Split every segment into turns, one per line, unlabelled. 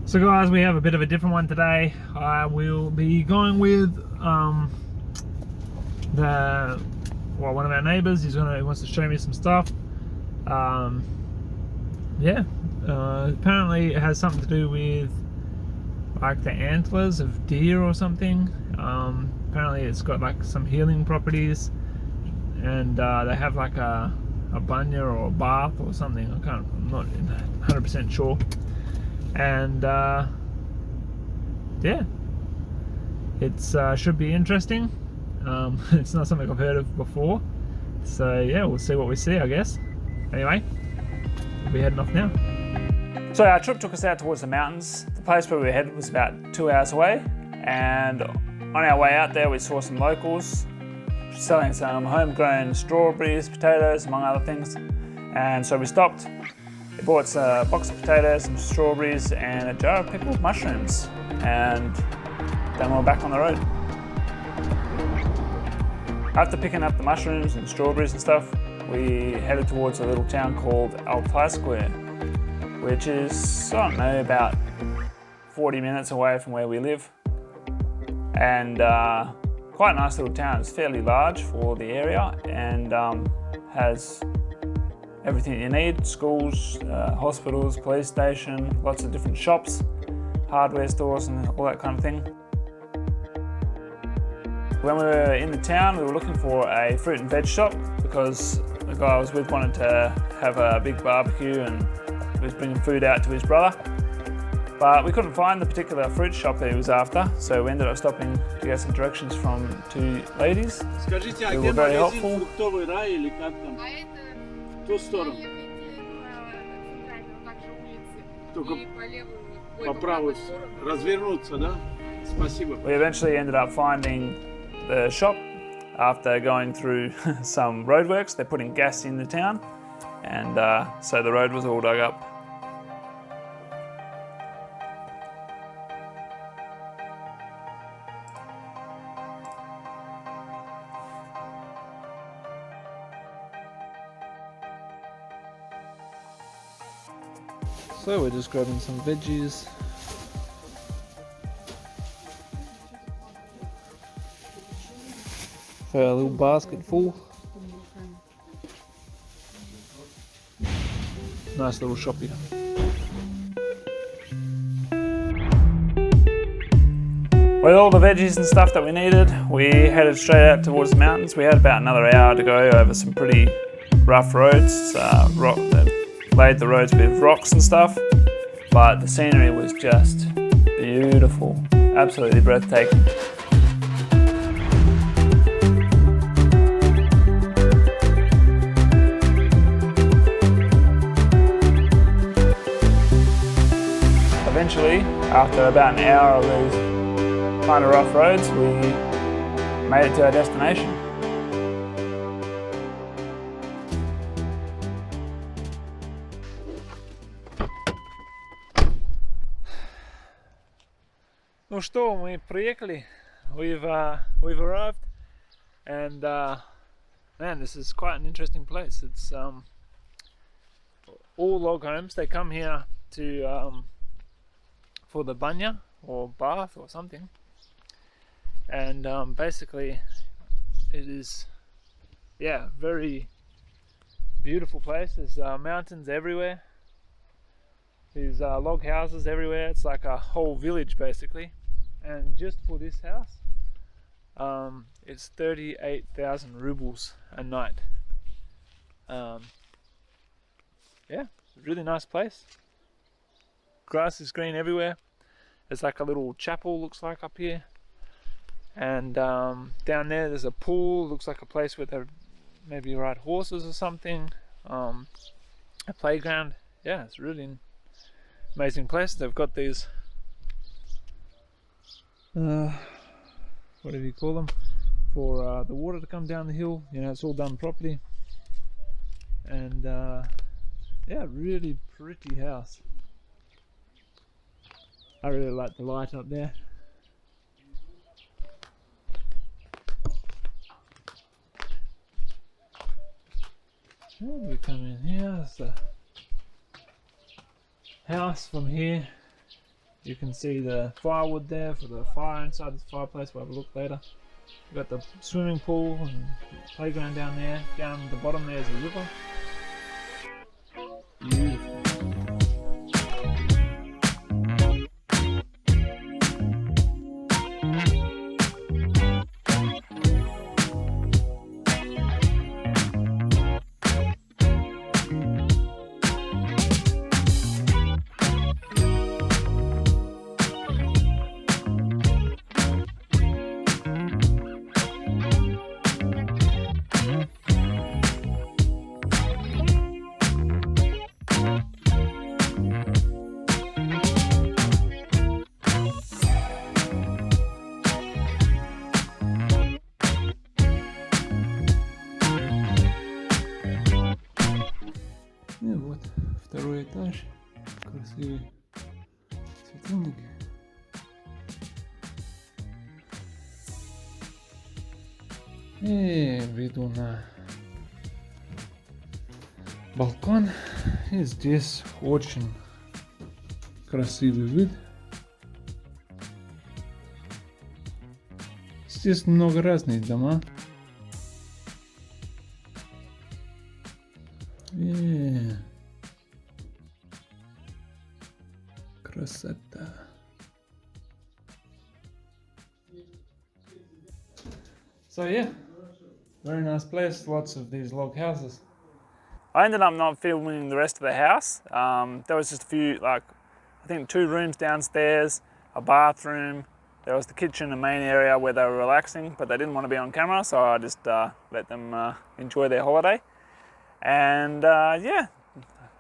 So guys, we have a bit of a different one today. I will be going with one of our neighbours. He wants to show me some stuff. Apparently it has something to do with like the antlers of deer or something. Apparently it's got like some healing properties, and they have like a bunya or a bath or something. I'm not 100% sure. And yeah, it's should be interesting. It's not something I've heard of before, so yeah, we'll see what we see, I guess. Anyway, we'll be heading off now. So our trip took us out towards the mountains. The place where we were headed was about 2 hours away, and on our way out there we saw some locals selling some homegrown strawberries, potatoes, among other things. And so we stopped. We bought a box of potatoes, some strawberries, and a jar of pickled mushrooms, and then we were back on the road. After picking up the mushrooms and strawberries and stuff, we headed towards a little town called Altai Square, which is, I don't know, about 40 minutes away from where we live, and quite a nice little town. It's fairly large for the area, and has everything you need: schools, hospitals, police station, lots of different shops, hardware stores and all that kind of thing. When we were in the town, we were looking for a fruit and veg shop because the guy I was with wanted to have a big barbecue and he was bringing food out to his brother. But we couldn't find the particular fruit shop that he was after, so we ended up stopping to get some directions from two ladies who were very helpful.
Ту сторону. Только по правую развернуться, да? Спасибо.
We eventually ended up finding the shop after going through some roadworks. They're putting gas in the town, and so the road was all dug up. So we're just grabbing some veggies. For our little basket full. Nice little shop here. With all the veggies and stuff that we needed, we headed straight out towards the mountains. We had about another hour to go over some pretty rough roads. Laid the roads with rocks and stuff, but the scenery was just beautiful, absolutely breathtaking. Eventually, after about an hour of these kind of rough roads, we made it to our destination. Ну что, мы приехали. We've arrived, and man, this is quite an interesting place. It's all log homes. They come here to for the bunya or bath or something, and basically it is, yeah, very beautiful place. There's mountains everywhere. There's log houses everywhere. It's like a whole village basically. And just for this house, it's 38,000 rubles a night. Yeah, it's a really nice place. Grass is green everywhere. There's like a little chapel, looks like, up here. And down there's a pool. Looks like a place where they maybe ride horses or something. A playground. Yeah, it's really amazing place. They've got these whatever you call them, for the water to come down the hill. You know, it's all done properly, and yeah, really pretty house. I really like the light up there. And we come in here. It's the house from here. You can see the firewood there for the fire inside this fireplace. We'll have a look later. We've got the swimming pool and playground down there. Down the bottom there is a river. Beautiful. И вот второй этаж, красивый светильник. И выйду на балкон. И здесь очень красивый вид. Здесь много разных дома. Красота. So yeah, very nice place, lots of these log houses. I ended up not filming the rest of the house. There was just a few, like, I think 2 rooms downstairs, a bathroom. There was the kitchen and main area where they were relaxing, but they didn't want to be on camera, so I just let them enjoy their holiday. And yeah,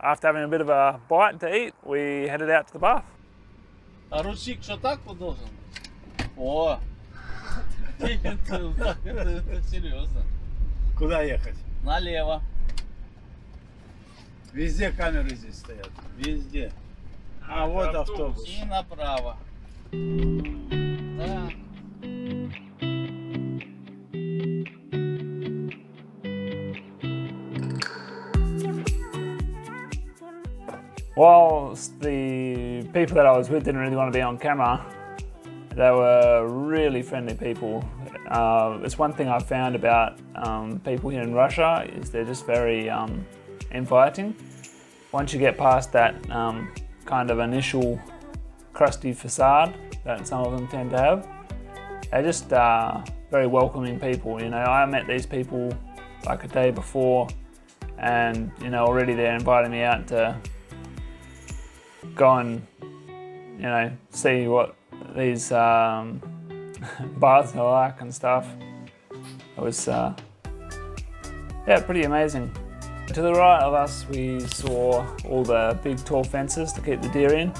after having a bit of a bite to eat, we headed out to the bath.
А ручник что так вот должен? О! Это серьезно. Куда ехать? Налево. Везде камеры здесь стоят. Везде. А вот автобус. И направо. Да.
Whilst the people that I was with didn't really want to be on camera, they were really friendly people. It's one thing I've found about people here in Russia is they're just very inviting. Once you get past that kind of initial crusty facade that some of them tend to have, they're just very welcoming people. You know, I met these people like a day before, and you know, already they're inviting me out to go and, you know, see what these baths are like and stuff. It was, yeah, pretty amazing. To the right of us, we saw all the big tall fences to keep the deer in,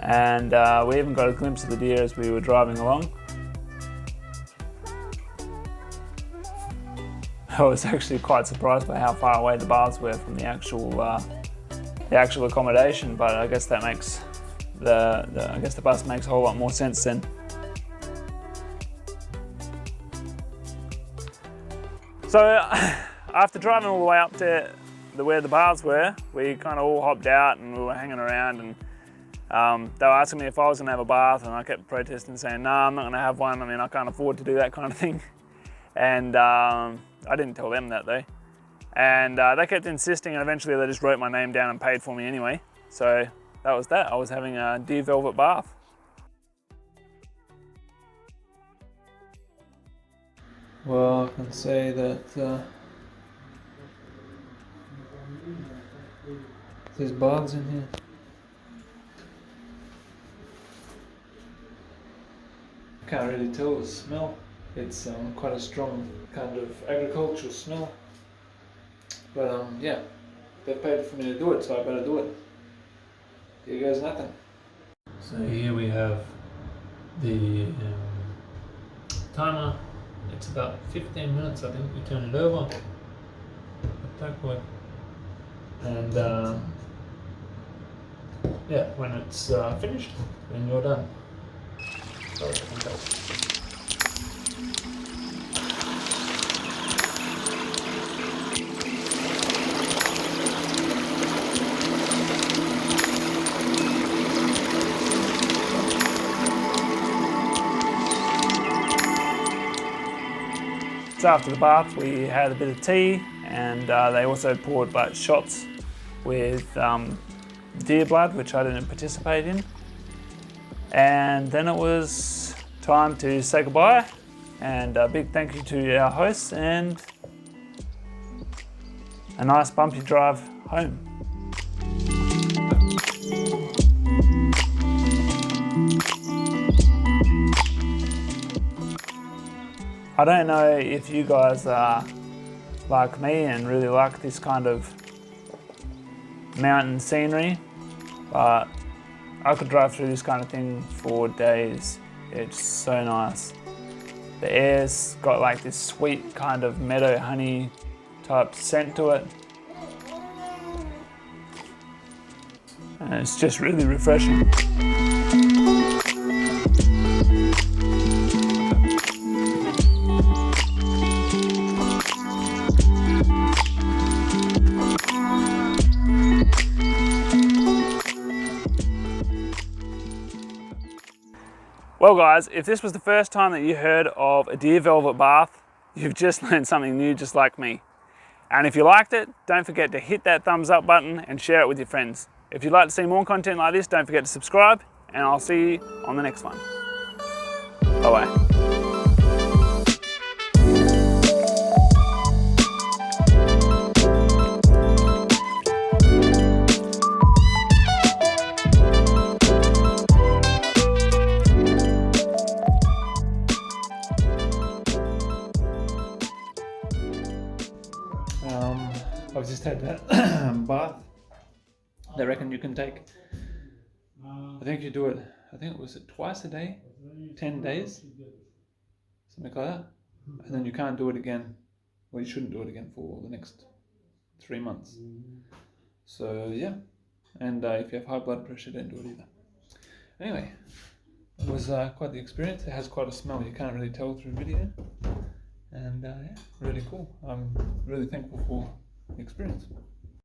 and we even got a glimpse of the deer as we were driving along. I was actually quite surprised by how far away the baths were from the actual accommodation, but I guess that makes I guess the bus makes a whole lot more sense then. So after driving all the way up to where the baths were, we kind of all hopped out and we were hanging around, and they were asking me if I was going to have a bath, and I kept protesting saying, no, I'm not going to have one. I mean, I can't afford to do that kind of thing. And I didn't tell them that though. And they kept insisting, and eventually they just wrote my name down and paid for me anyway. So that was that. I was having a deer velvet bath. Well, I can say that there's bugs in here. Can't really tell the smell. It's quite a strong kind of agricultural smell. But yeah, they paid for me to do it, so I better do it. Here goes nothing. So here we have the timer. It's about 15 minutes, I think. We turn it over. That way. And yeah, when it's finished, then you're done. Sorry, I can tell.
So after the bath we had a bit of tea, and they also poured like shots with deer blood, which I didn't participate in. And then it was time to say goodbye, and a big thank you to our hosts and a nice bumpy drive home. I don't know if you guys are like me and really like this kind of mountain scenery, but I could drive through this kind of thing for days. It's so nice. The air's got like this sweet kind of meadow honey type scent to it. And it's just really refreshing. Well guys, if this was the first time that you heard of a deer velvet bath, you've just learned something new just like me. And if you liked it, don't forget to hit that thumbs up button and share it with your friends. If you'd like to see more content like this, don't forget to subscribe, and I'll see you on the next one. Bye-bye.
I've just had that bath. They reckon you can take, I think you do it, I think it was twice a day, 10 days, something like that. And then you can't do it again, well you shouldn't do it again for the next 3 months. So yeah, and if you have high blood pressure, don't do it either. Anyway, it was quite the experience. It has quite a smell, you can't really tell through video. And yeah, really cool. I'm really thankful for the experience.